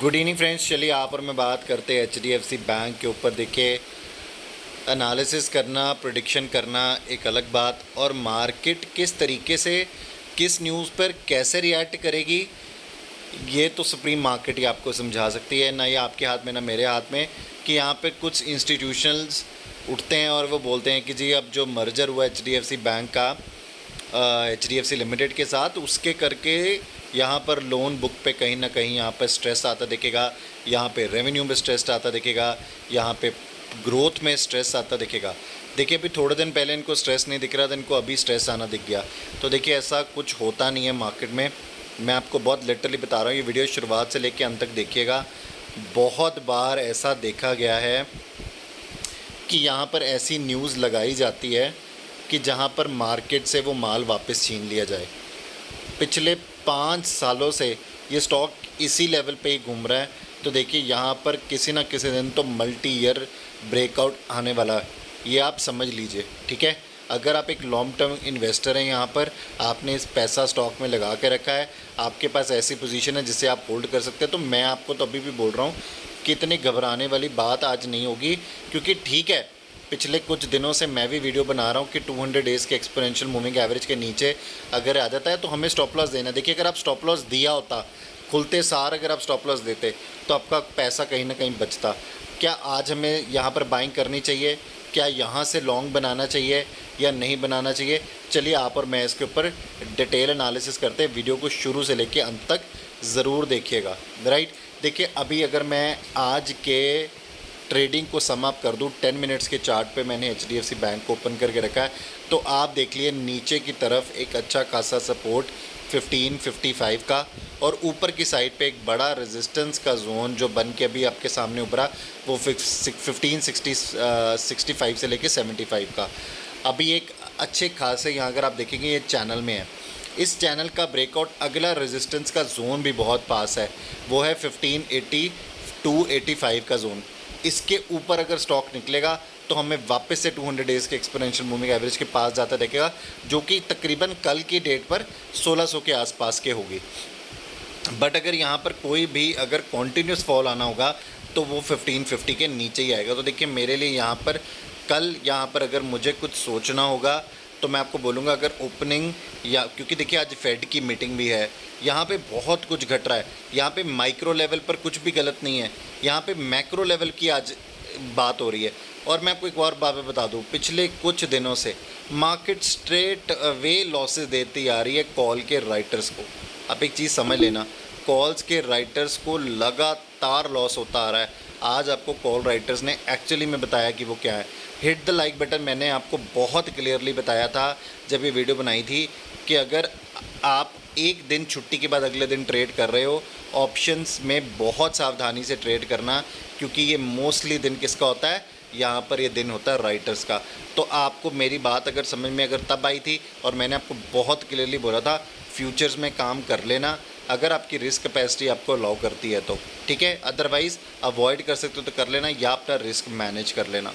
Good evening friends. चलिए आप और मैं बात करते हैं HDFC बैंक के ऊपर। देखिए, एनालिसिस करना, प्रेडिक्शन करना एक अलग बात, और मार्केट किस तरीके से किस न्यूज़ पर कैसे रिएक्ट करेगी ये तो सुप्रीम मार्केट ही आपको समझा सकती है। ना ये आपके हाथ में ना मेरे हाथ में कि यहाँ पे कुछ इंस्टीट्यूशंस उठते हैं और वो बोलते हैं कि जी अब जो मर्जर हुआ HDFC बैंक का HDFC लिमिटेड के साथ, उसके करके यहाँ पर लोन बुक पे कहीं ना कहीं यहाँ पर स्ट्रेस आता दिखेगा, यहाँ पे रेवेन्यू में स्ट्रेस आता दिखेगा, यहाँ पे ग्रोथ में स्ट्रेस आता दिखेगा। देखिए, अभी थोड़े दिन पहले इनको स्ट्रेस नहीं दिख रहा था, इनको अभी स्ट्रेस आना दिख गया। तो देखिए, ऐसा कुछ होता नहीं है मार्केट में। मैं आपको बहुत लिटरली बता रहा हूँ, ये वीडियो शुरुआत से लेकर अंत तक देखिएगा। बहुत बार ऐसा देखा गया है कि यहाँ पर ऐसी न्यूज़ लगाई जाती है कि जहाँ पर मार्केट से वो माल वापस छीन लिया जाए। पिछले 5 सालों से ये स्टॉक इसी लेवल पे ही घूम रहा है। तो देखिए, यहाँ पर किसी ना किसी दिन तो मल्टी ईयर ब्रेकआउट आने वाला है, ये आप समझ लीजिए। ठीक है, अगर आप एक लॉन्ग टर्म इन्वेस्टर हैं, यहाँ पर आपने इस पैसा स्टॉक में लगा के रखा है, आपके पास ऐसी पोजीशन है जिसे आप होल्ड कर सकते हैं, तो मैं आपको तो अभी भी बोल रहा हूँ कि इतनी घबराने वाली बात आज नहीं होगी। क्योंकि ठीक है, पिछले कुछ दिनों से मैं भी वीडियो बना रहा हूँ कि 200 डेज़ के एक्सपोनेंशियल मूविंग एवरेज के नीचे अगर आ जाता है तो हमें स्टॉप लॉस देना। देखिए, अगर आप स्टॉप लॉस दिया होता, खुलते सार अगर आप स्टॉप लॉस देते तो आपका पैसा कहीं ना कहीं बचता। क्या आज हमें यहाँ पर बाइंग करनी चाहिए? क्या यहाँ से लॉन्ग बनाना चाहिए या नहीं बनाना चाहिए? चलिए आप और मैं इसके ऊपर डिटेल एनालिसिस करते हैं। वीडियो को शुरू से लेकर अंत तक ज़रूर देखिएगा। राइट, देखिए, अभी अगर मैं आज के ट्रेडिंग को समाप्त कर दूं, 10 मिनट्स के चार्ट पे मैंने HDFC बैंक को ओपन करके रखा है, तो आप देख लिए नीचे की तरफ एक अच्छा खासा सपोर्ट 1555 का, और ऊपर की साइड पे एक बड़ा रेजिस्टेंस का जोन जो बन के अभी आपके सामने उभरा, वो 1565 से लेके 75 का। अभी एक अच्छे खासे यहाँ अगर आप देखेंगे ये चैनल में है, इस चैनल का ब्रेकआउट अगला रेजिस्टेंस का जोन भी बहुत पास है, वो है 1580 टू 85 का जोन। इसके ऊपर अगर स्टॉक निकलेगा तो हमें वापस से 200 डेज़ के एक्सपोनेंशियल मूविंग एवरेज के पास जाता देखेगा, जो कि तकरीबन कल की डेट पर 1600 के आसपास के होगी। बट अगर यहाँ पर कोई भी अगर कॉन्टीन्यूस फॉल आना होगा तो वो 1550 के नीचे ही आएगा। तो देखिए, मेरे लिए यहाँ पर कल यहाँ पर अगर मुझे कुछ सोचना होगा तो मैं आपको बोलूँगा, अगर ओपनिंग या, क्योंकि देखिए आज फेड की मीटिंग भी है, यहाँ पे बहुत कुछ घट रहा है। यहाँ पे माइक्रो लेवल पर कुछ भी गलत नहीं है, यहाँ पे मैक्रो लेवल की आज बात हो रही है। और मैं आपको एक और बात बता दूँ, पिछले कुछ दिनों से मार्केट स्ट्रेट वे लॉसेस देती आ रही है कॉल के राइटर्स को। आप एक चीज़ समझ लेना, कॉल्स के राइटर्स को लगातार लॉस होता आ रहा है। आज आपको कॉल राइटर्स ने एक्चुअली में बताया कि वो क्या है। हिट द लाइक बटन मैंने आपको बहुत क्लियरली बताया था जब ये वीडियो बनाई थी कि अगर आप एक दिन छुट्टी के बाद अगले दिन ट्रेड कर रहे हो, ऑप्शंस में बहुत सावधानी से ट्रेड करना, क्योंकि ये मोस्टली दिन किसका होता है, यहाँ पर ये दिन होता है राइटर्स का। तो आपको मेरी बात अगर समझ में अगर तब आई थी, और मैंने आपको बहुत क्लियरली बोला था फ्यूचर्स में काम कर लेना अगर आपकी रिस्क कैपेसिटी आपको अलाउ करती है तो, ठीक है। अदरवाइज़ अवॉइड कर सकते हो तो कर लेना, या अपना रिस्क मैनेज कर लेना,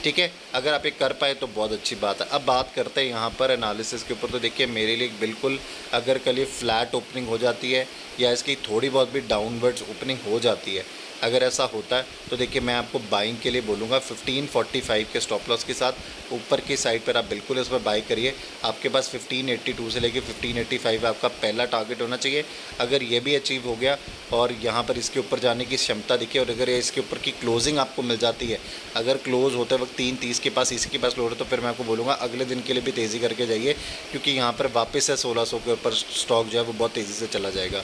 ठीक है। अगर आप ये कर पाए तो बहुत अच्छी बात है। अब बात करते हैं यहाँ पर एनालिसिस के ऊपर। तो देखिए, मेरे लिए बिल्कुल अगर कल ये फ्लैट ओपनिंग हो जाती है या इसकी थोड़ी बहुत भी डाउनवर्ड्स ओपनिंग हो जाती है, अगर ऐसा होता है तो देखिए मैं आपको बाइंग के लिए बोलूँगा 1545 के स्टॉप लॉस के साथ ऊपर की साइड पर आप बिल्कुल इस पर बाई करिए। आपके पास 1582 से लेके 1585 आपका पहला टारगेट होना चाहिए। अगर ये भी अचीव हो गया और यहाँ पर इसके ऊपर जाने की क्षमता दिखे, और अगर इसके ऊपर की क्लोजिंग आपको मिल जाती है, अगर क्लोज होते वक्त 3:30 के पास इसी के पास क्लोज हो, तो फिर मैं आपको बोलूँगा अगले दिन के लिए भी तेज़ी करके जाइए, क्योंकि यहाँ पर वापस से 1600 के ऊपर स्टॉक जो है वो बहुत तेज़ी से चला जाएगा।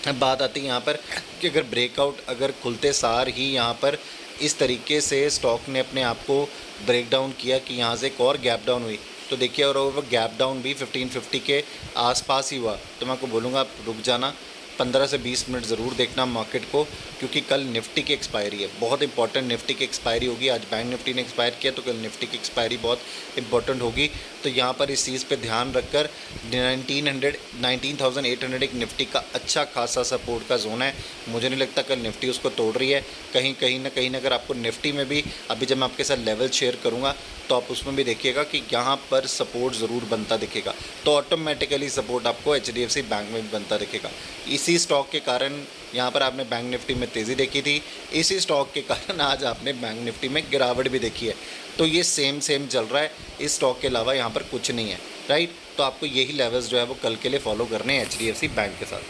अब बात आती है यहाँ पर कि अगर ब्रेकआउट अगर खुलते सार ही यहाँ पर इस तरीके से स्टॉक ने अपने आप को ब्रेक डाउन किया कि यहाँ से एक और गैप डाउन हुई, तो देखिए, और वो गैप डाउन भी 1550 के आसपास ही हुआ, तो मैं आपको बोलूँगा आप रुक जाना, 15 से 20 मिनट ज़रूर देखना मार्केट को, क्योंकि कल निफ्टी की एक्सपायरी है, बहुत इंपॉर्टेंट निफ्टी की एक्सपायरी होगी। आज बैंक निफ्टी ने एक्सपायर किया तो कल निफ्टी की एक्सपायरी बहुत इंपॉर्टेंट होगी। तो यहाँ पर इस चीज़ पे ध्यान रखकर 19,800 एक निफ्टी का अच्छा खासा सपोर्ट का जोन है। मुझे नहीं लगता कल निफ्टी उसको तोड़ रही है। कहीं ना अगर आपको निफ्टी में भी अभी जब मैं आपके साथ लेवल शेयर करूँगा तो आप उसमें भी देखिएगा कि यहाँ पर सपोर्ट ज़रूर बनता दिखेगा, तो ऑटोमेटिकली सपोर्ट आपको HDFC बैंक में भी बनता दिखेगा। इसी स्टॉक के कारण यहाँ पर आपने बैंक निफ्टी में तेज़ी देखी थी, इसी स्टॉक के कारण आज आपने बैंक निफ्टी में गिरावट भी देखी है। तो ये सेम चल रहा है, इस स्टॉक के अलावा यहाँ पर कुछ नहीं है, राइट। तो आपको यही लेवल्स जो है वो कल के लिए फॉलो करने हैं HDFC बैंक के साथ।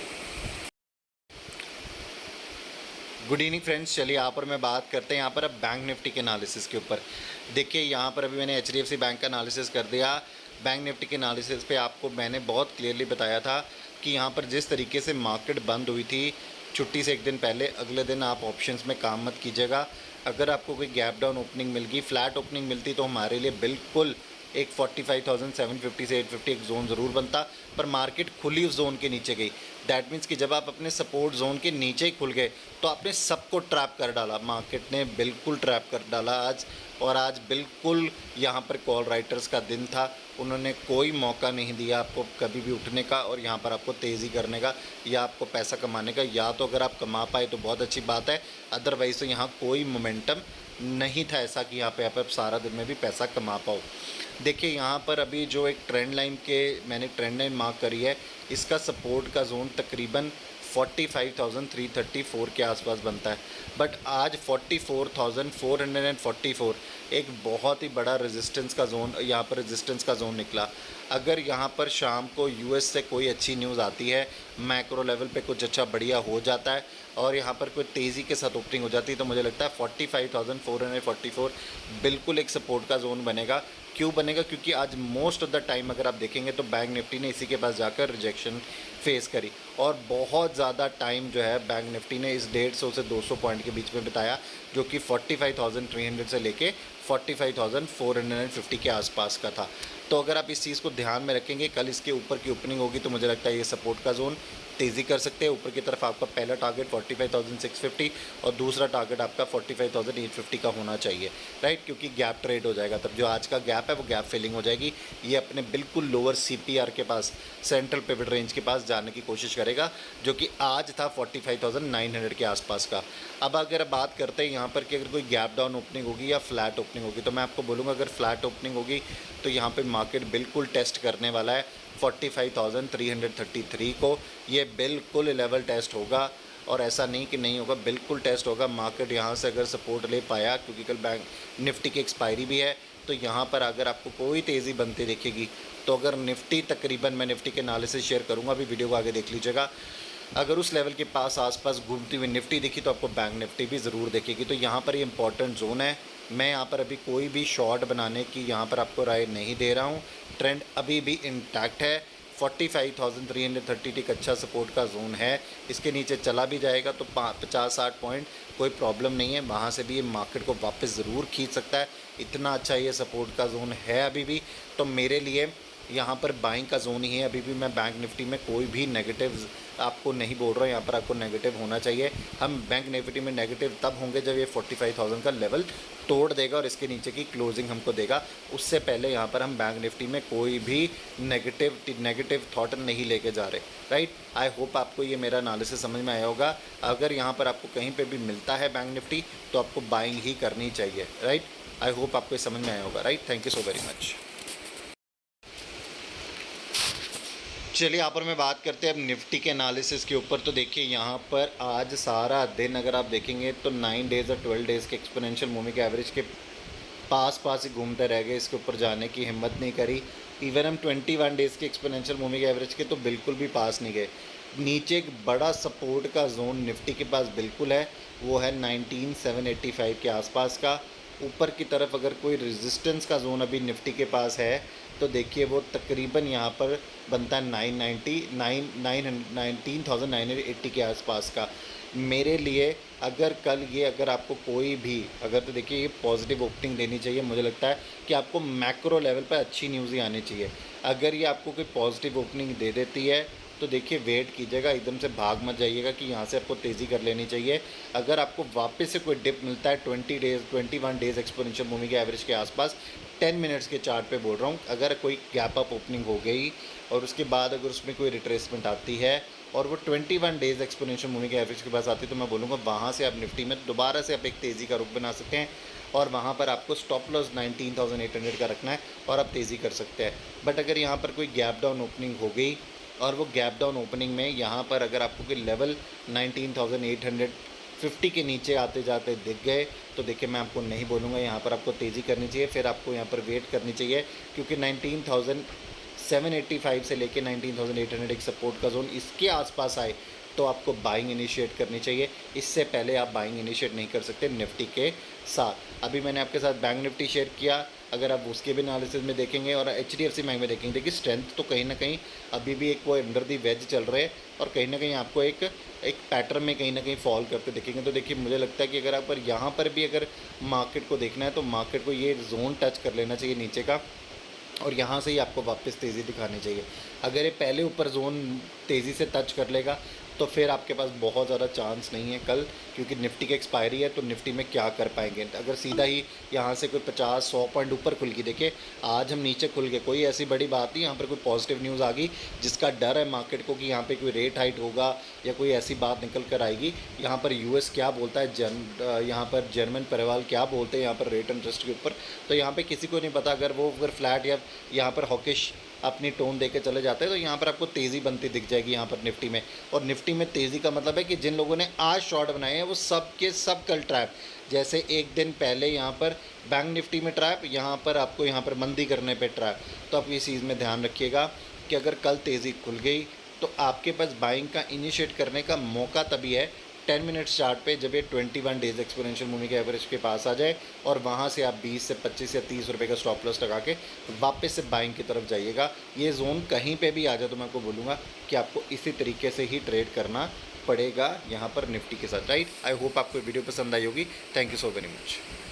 गुड इवनिंग फ्रेंड्स, चलिए यहाँ पर मैं बात करते हैं यहाँ पर अब बैंक निफ्टी के एनालिसिस के ऊपर। देखिए यहाँ पर अभी मैंने HDFC बैंक का एनालिसिस कर दिया। बैंक निफ्टी के एनालिसिस पे आपको मैंने बहुत क्लियरली बताया था कि यहाँ पर जिस तरीके से मार्केट बंद हुई थी छुट्टी से एक दिन पहले, अगले दिन आप ऑप्शंस में काम मत कीजिएगा। अगर आपको कोई गैप डाउन ओपनिंग मिल गई, फ्लैट ओपनिंग मिलती तो हमारे लिए बिल्कुल एक 45,750 से 850 एक जोन ज़रूर बनता, पर मार्केट खुली उस जोन के नीचे गई। दैट मीन्स कि जब आप अपने सपोर्ट जोन के नीचे ही खुल गए तो आपने सबको ट्रैप कर डाला, मार्केट ने बिल्कुल ट्रैप कर डाला आज। और आज बिल्कुल यहाँ पर कॉल राइटर्स का दिन था, उन्होंने कोई मौका नहीं दिया आपको कभी भी उठने का और यहाँ पर आपको तेज़ी करने का या आपको पैसा कमाने का। या तो अगर आप कमा पाए तो बहुत अच्छी बात है, अदरवाइज़ तो यहाँ कोई मोमेंटम नहीं था ऐसा कि यहाँ पे आप सारा दिन में भी पैसा कमा पाओ। देखिए यहाँ पर अभी जो एक ट्रेंड लाइन के मैंने ट्रेंड लाइन मार्क करी है, इसका सपोर्ट का जोन तकरीबन 45,334 के आसपास बनता है, बट आज 44,444 एक बहुत ही बड़ा रेजिस्टेंस का जोन, यहाँ पर रेजिस्टेंस का जोन निकला। अगर यहाँ पर शाम को US से कोई अच्छी न्यूज़ आती है, मैक्रो लेवल पे कुछ अच्छा बढ़िया हो जाता है और यहाँ पर कोई तेज़ी के साथ ओपनिंग हो जाती है तो मुझे लगता है 45,444 बिल्कुल एक सपोर्ट का जोन बनेगा। क्यों बनेगा? क्योंकि आज मोस्ट ऑफ द टाइम अगर आप देखेंगे तो बैंक निफ्टी ने इसी के पास जाकर रिजेक्शन फेस करी और बहुत ज़्यादा टाइम जो है बैंक निफ्टी ने इस 150 से 200 पॉइंट के बीच में बिताया, जो कि 45,300 से लेके 45,450 के आसपास का था। तो अगर आप इस चीज़ को ध्यान में रखेंगे, कल इसके ऊपर की ओपनिंग होगी तो मुझे लगता है ये सपोर्ट का जोन तेज़ी कर सकते हैं। ऊपर की तरफ आपका पहला टारगेट 45,650 और दूसरा टारगेट आपका 45,850 का होना चाहिए, राइट, क्योंकि गैप ट्रेड हो जाएगा। तब जो आज का गैप है वो गैप फिलिंग हो जाएगी। ये अपने बिल्कुल लोअर CPR के पास, सेंट्रल पिवट रेंज के पास जाने की कोशिश करेगा, जो कि आज था 45,900 के आसपास का। अब अगर बात करते हैं यहाँ पर कि अगर कोई गैप डाउन ओपनिंग होगी या फ्लैट ओपनिंग होगी, तो मैं आपको बोलूँगा अगर फ्लैट ओपनिंग होगी तो यहाँ पे मार्केट बिल्कुल टेस्ट करने वाला है 45,333 को। ये बिल्कुल लेवल टेस्ट होगा और ऐसा नहीं कि नहीं होगा, बिल्कुल टेस्ट होगा। मार्केट यहाँ से अगर सपोर्ट ले पाया, क्योंकि कल बैंक निफ्टी की एक्सपायरी भी है, तो यहाँ पर अगर आपको कोई तेज़ी बनती दिखेगी तो अगर निफ्टी तकरीबन, मैं निफ्टी के एनालिसिस शेयर करूँगा, अभी वीडियो को आगे देख लीजिएगा, अगर उस लेवल के पास आसपास घूमती हुई निफ्टी दिखी तो आपको बैंक निफ्टी भी ज़रूर दिखेगी। तो यहाँ पर ये इंपॉर्टेंट जोन है। मैं यहाँ पर अभी कोई भी शॉर्ट बनाने की यहाँ पर आपको राय नहीं दे रहा हूँ। ट्रेंड अभी भी इंटैक्ट है। 45,330 एक अच्छा सपोर्ट का जोन है, इसके नीचे चला भी जाएगा तो 50-60 पॉइंट कोई प्रॉब्लम नहीं है, वहाँ से भी ये मार्केट को वापस ज़रूर खींच सकता है। इतना अच्छा ये सपोर्ट का जोन है अभी भी। तो मेरे लिए यहाँ पर बाइंग का जोन ही है अभी भी। मैं बैंक निफ्टी में कोई भी नेगेटिव आपको नहीं बोल रहा हूँ, यहाँ पर आपको नेगेटिव होना चाहिए। हम बैंक निफ्टी में नेगेटिव तब होंगे जब ये 45,000 का लेवल तोड़ देगा और इसके नीचे की क्लोजिंग हमको देगा। उससे पहले यहाँ पर हम बैंक निफ्टी में कोई भी नेगेटिव थॉट नहीं लेके जा रहे, राइट। आई होप आपको ये मेरा एनालिसिस समझ में आया होगा। अगर यहाँ पर आपको कहीं पर भी मिलता है बैंक निफ्टी तो आपको बाइंग ही करनी चाहिए, राइट। आई होप आपको ये समझ में आया होगा, right. Thank you so very much. चलिए यहाँ पर मैं बात करते हैं अब निफ्टी के एनालिसिस के ऊपर। तो देखिए यहाँ पर आज सारा दिन अगर आप देखेंगे तो 9 डेज़ और 12 डेज़ के एक्सपोनेंशियल मूविंग एवरेज के पास ही घूमते रह गए, इसके ऊपर जाने की हिम्मत नहीं करी। इवन हम 21 डेज़ के एक्सपोनेंशियल मूविंग एवरेज के तो बिल्कुल भी पास नहीं गए। नीचे एक बड़ा सपोर्ट का जोन निफ्टी के पास बिल्कुल है, वो है 19,785 के आसपास का। ऊपर की तरफ अगर कोई रेजिस्टेंस का जोन अभी निफ्टी के पास है तो देखिए वो तकरीबन यहाँ पर बनता है 19,980 के आसपास का। मेरे लिए अगर कल ये अगर आपको कोई भी अगर, तो देखिए ये पॉजिटिव ओपनिंग देनी चाहिए। मुझे लगता है कि आपको मैक्रो लेवल पर अच्छी न्यूज़ ही आनी चाहिए। अगर ये आपको कोई पॉजिटिव ओपनिंग दे देती है तो देखिए वेट कीजिएगा, एकदम से भाग मत जाइएगा कि यहाँ से आपको तेज़ी कर लेनी चाहिए। अगर आपको वापस से कोई डिप मिलता है 21 डेज़ एक्सपोनेंशियल मूविंग के एवरेज के आसपास 10 मिनट्स के चार्ट पे बोल रहा हूँ। अगर कोई गैप अप ओपनिंग हो गई और उसके बाद अगर उसमें कोई रिट्रेसमेंट आती है और वो 21 डेज़ एक्सपोनेंशियल मूविंग के एवरेज के पास आती है, तो मैं बोलूँगा वहाँ से आप निफ्टी में दोबारा से आप एक तेज़ी का रुख बना सकते हैं और वहाँ पर आपको स्टॉप लॉस 19,800 का रखना है और आप तेज़ी कर सकते हैं। बट अगर यहाँ पर कोई गैप डाउन ओपनिंग हो गई और वो गैप डाउन ओपनिंग में यहाँ पर अगर आपको कोई लेवल 19,850 के नीचे आते जाते दिख गए, तो देखिए मैं आपको नहीं बोलूँगा यहाँ पर आपको तेज़ी करनी चाहिए, फिर आपको यहाँ पर वेट करनी चाहिए, क्योंकि 19,785 से लेके 19,800 एक सपोर्ट का जोन इसके आसपास आए तो आपको बाइंग इनिशिएट करनी चाहिए। इससे पहले आप बाइंग इनिशिएट नहीं कर सकते निफ्टी के साथ। अभी मैंने आपके साथ बैंक निफ्टी शेयर किया, अगर आप उसके भी एनालिसिस में देखेंगे और HDFC बैंक में देखेंगे, देखिए स्ट्रेंथ तो कहीं ना कहीं अभी भी एक वो अंडर दी वेज चल रहे हैं और कहीं ना कहीं आपको एक पैटर्न में कहीं ना कहीं फॉल करते दिखेंगे। तो देखिए मुझे लगता है कि अगर आप पर यहाँ पर भी अगर मार्केट को देखना है तो मार्केट को ये जोन टच कर लेना चाहिए नीचे का और यहाँ से ही आपको वापस तेज़ी दिखानी चाहिए। अगर ये पहले ऊपर जोन तेज़ी से टच कर लेगा तो फिर आपके पास बहुत ज़्यादा चांस नहीं है कल, क्योंकि निफ्टी की एक्सपायरी है, तो निफ्टी में क्या कर पाएंगे। अगर सीधा ही यहाँ से कोई 50-100 पॉइंट ऊपर खुल गई, देखिए आज हम नीचे खुल गए, कोई ऐसी बड़ी बात नहीं, यहाँ पर कोई पॉजिटिव न्यूज़ आ गई जिसका डर है मार्केट को कि यहाँ पे कोई रेट हाइट होगा या कोई ऐसी बात निकल कर आएगी। यहाँ पर US क्या बोलता है, यहाँ पर जर्मन परिवाल क्या बोलते हैं यहाँ पर रेट इंटरेस्ट के ऊपर, तो यहाँ पर किसी को नहीं पता। अगर फ्लैट या यहाँ पर हॉकिश अपनी टोन देके चले जाते हैं तो यहाँ पर आपको तेज़ी बनती दिख जाएगी यहाँ पर निफ्टी में। और निफ्टी में तेज़ी का मतलब है कि जिन लोगों ने आज शॉर्ट बनाए हैं वो सब के सब कल ट्रैप, जैसे एक दिन पहले यहाँ पर बैंक निफ्टी में ट्रैप, यहाँ पर आपको यहाँ पर मंदी करने पे ट्रैप। तो आप इस चीज़ में ध्यान रखिएगा कि अगर कल तेज़ी खुल गई तो आपके पास बाइंग का इनिशिएट करने का मौका तभी है 10 मिनट्स चार्ट पे, जब ये 21 डेज़ एक्सपोनेंशियल मूविंग के एवरेज के पास आ जाए और वहाँ से आप 20 से 25 या 30 रुपये का स्टॉप लॉस लगा के वापस से बाइंग की तरफ जाइएगा। ये जोन कहीं पे भी आ जाए तो मैं आपको बोलूँगा कि आपको इसी तरीके से ही ट्रेड करना पड़ेगा यहाँ पर निफ्टी के साथ, राइट। आई होप आपको वीडियो पसंद आई होगी। Thank you so very much.